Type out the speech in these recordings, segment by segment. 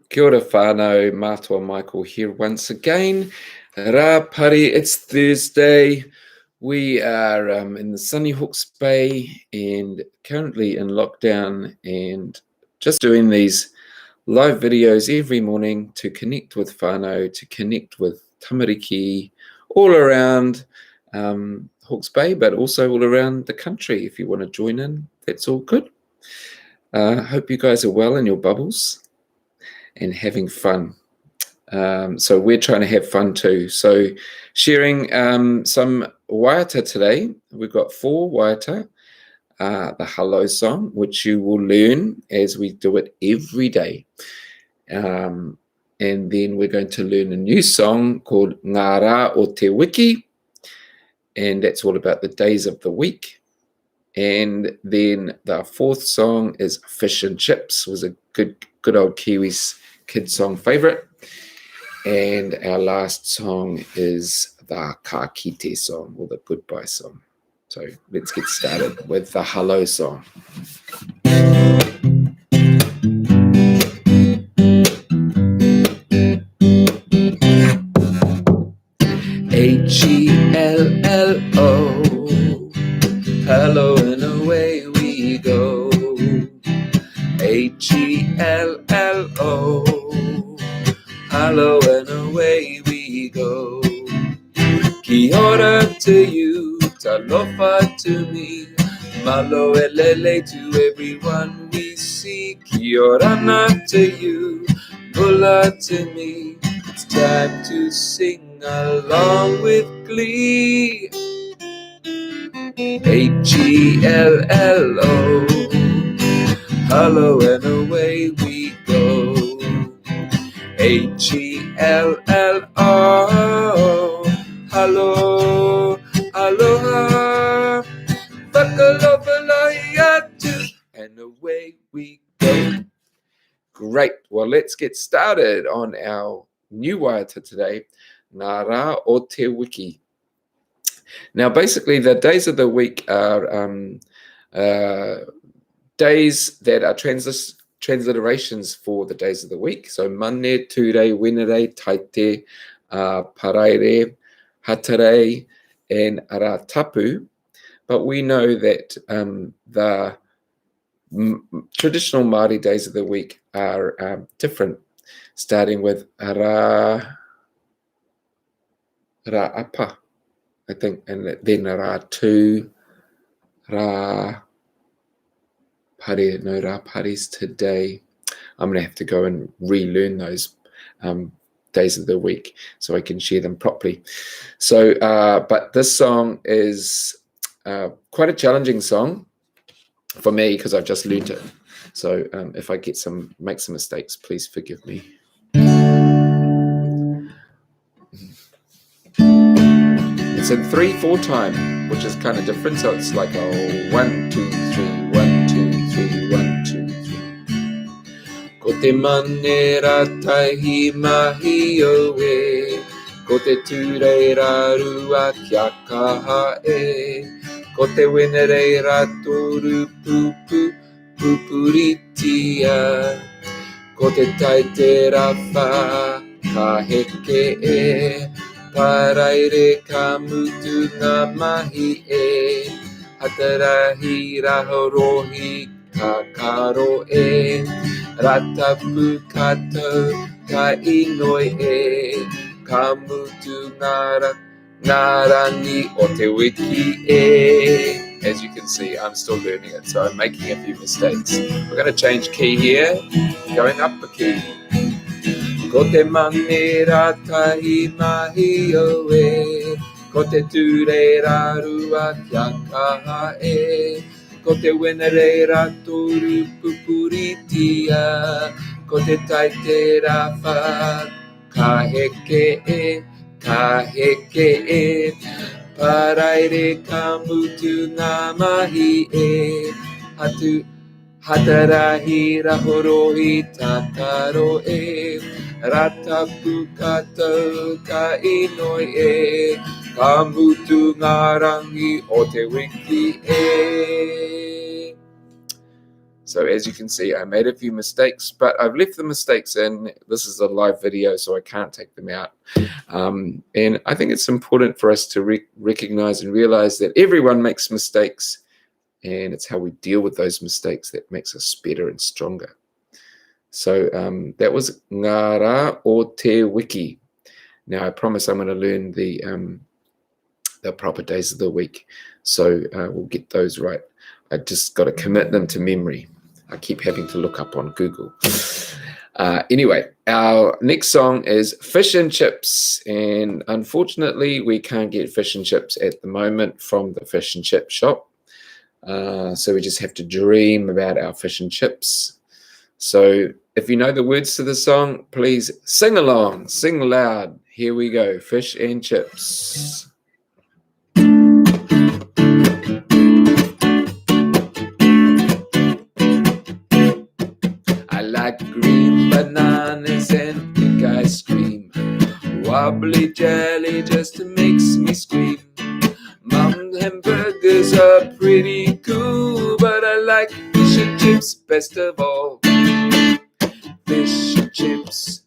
Kia ora whānau, Matua Michael here once again. Rāpare, it's Thursday. We are in the sunny Hawke's Bay and currently in lockdown and just doing these live videos every morning to connect with whānau, to connect with tamariki all around Hawke's Bay, but also all around the country. If you want to join in, that's all good. Hope you guys are well in your bubbles and having fun. So we're trying to have fun too. So sharing some Waiata today. We've got 4 Waiata. The hello song, which you will learn as we do it every day. And then we're going to learn a new song called Ngā Rā o te wiki. And that's all about the days of the week. And then the 4th song is Fish and Chips. It was a good old Kiwis kid song favorite. And our last song is the Kite Song, or the goodbye song. So let's get started with the hello song. Hello, hello and away we go. Hello, hello and away we go. Kia ora to you, talofa to me, malo elele to everyone we see. Kia ora na to you, bula to me. It's time to sing along with glee. Hello, hello and away we go. Hello, hello, aloha, whakalopalaiatu, and away we go. Great. Well, let's get started on our new Waiata today, Ngā Rā o te wiki. Now, basically, the days of the week are days that are transliterations for the days of the week. So, mane, ture, wenere, taite, paraire, hatare, and aratapu. But we know that the traditional Māori days of the week are different, starting with Rāapa, I think, and then Rātu, Rāpare's today. I'm going to have to go and relearn those days of the week so I can share them properly. So, but this song is quite a challenging song for me because I've just learned it. So if I make some mistakes, please forgive me. It's in 3/4 time, which is kind of different. So it's like a 1, 2, 3, 1, 2, 3, 1, 2, 3. Ko te manera tahi mahi oe, ko te ture rarua kia kaha e, ko te wenere ratoru pupu pupuritia, ko te taite rawha ka heke e, paraire ka mutu ngā mahi e, hatarahi rahorohi ka karo e, ratapu katou ka inoi e, ka mutu ngarangi o te wiki e. As you can see, I'm still learning it, so I'm making a few mistakes. We're going to change key here, going up a key. Ko te manera tahi mahi oe, ko te ture rarua kia kaha e, ko te wenere ratoru pupuritia, ko te taite rawha ka heke e, paraire ka mutu ngā mahi e, hatarahi rahorohi takaro e, ratapu katou ka inoi e, ka mutu ngarangi o te wiki e. So as you can see, I made a few mistakes, but I've left the mistakes in. This is a live video, so I can't take them out. And I think it's important for us to recognize and realize that everyone makes mistakes, and it's how we deal with those mistakes that makes us better and stronger. So that was Ngā Rā o te wiki. Now I promise I'm going to learn the proper days of the week, so we'll get those right. I just got to commit them to memory. I keep having to look up on Google. Anyway, our next song is Fish and Chips, and unfortunately we can't get fish and chips at the moment from the fish and chip shop, so we just have to dream about our fish and chips. So if you know the words to the song, please sing along, sing loud. Here we go, Fish and Chips. I like green bananas and pink ice cream. Wobbly jelly just makes me scream. Mom hamburgers are pretty cool, but I like fish and chips best of all. Fish and chips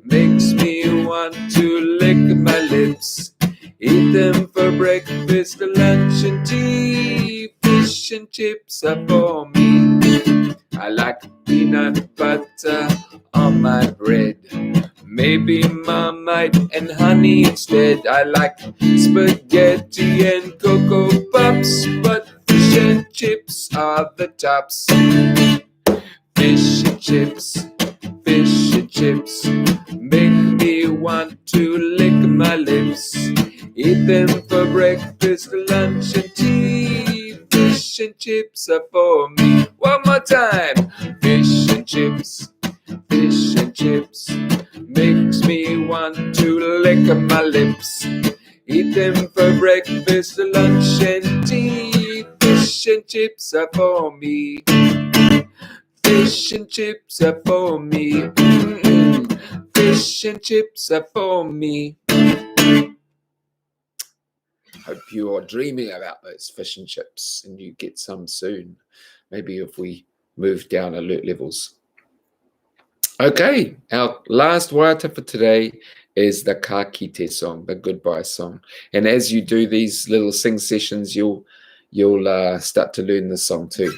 makes me want to lick my lips. Eat them for breakfast, lunch and tea. Fish and chips are for me. I like peanut butter on my bread. Maybe Marmite and honey instead. I like spaghetti and Cocoa Puffs, but fish and chips are the tops. Fish and chips make me want to lick my lips. Eat them for breakfast, lunch and tea. Fish and chips are for me. One more time. Fish and chips makes me want to lick my lips. Eat them for breakfast, lunch and tea. Fish and chips are for me. Fish and chips are for me. Fish and chips are for me. Hope you are dreaming about those fish and chips and you get some soon. Maybe if we move down alert levels. Okay, our last waiata for today is the Kite Song, the goodbye song. And as you do these little sing sessions, you'll start to learn this song too.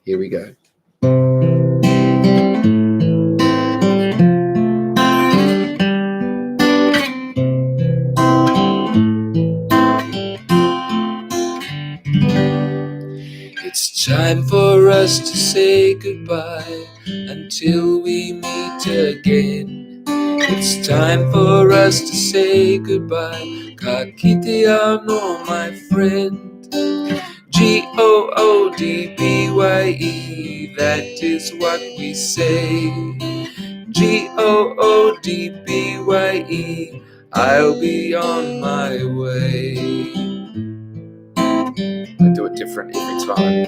Here we go. It's time for us to say goodbye until we meet again. It's time for us to say goodbye. Ka kite ano, my friend. Goodbye, that is what we say. Goodbye, I'll be on my way. I do it different every time.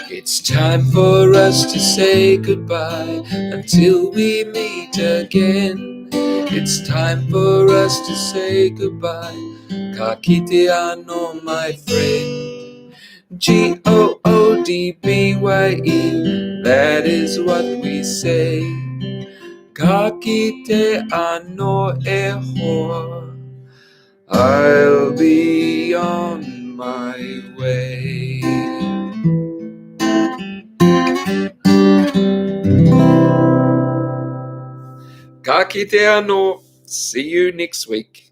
It's time for us to say goodbye until we meet again. It's time for us to say goodbye. Ka kite ano, my friend. Goodbye, that is what we say. Ka kite ano e hoa, I'll be on my way. Ka kite ano. See you next week.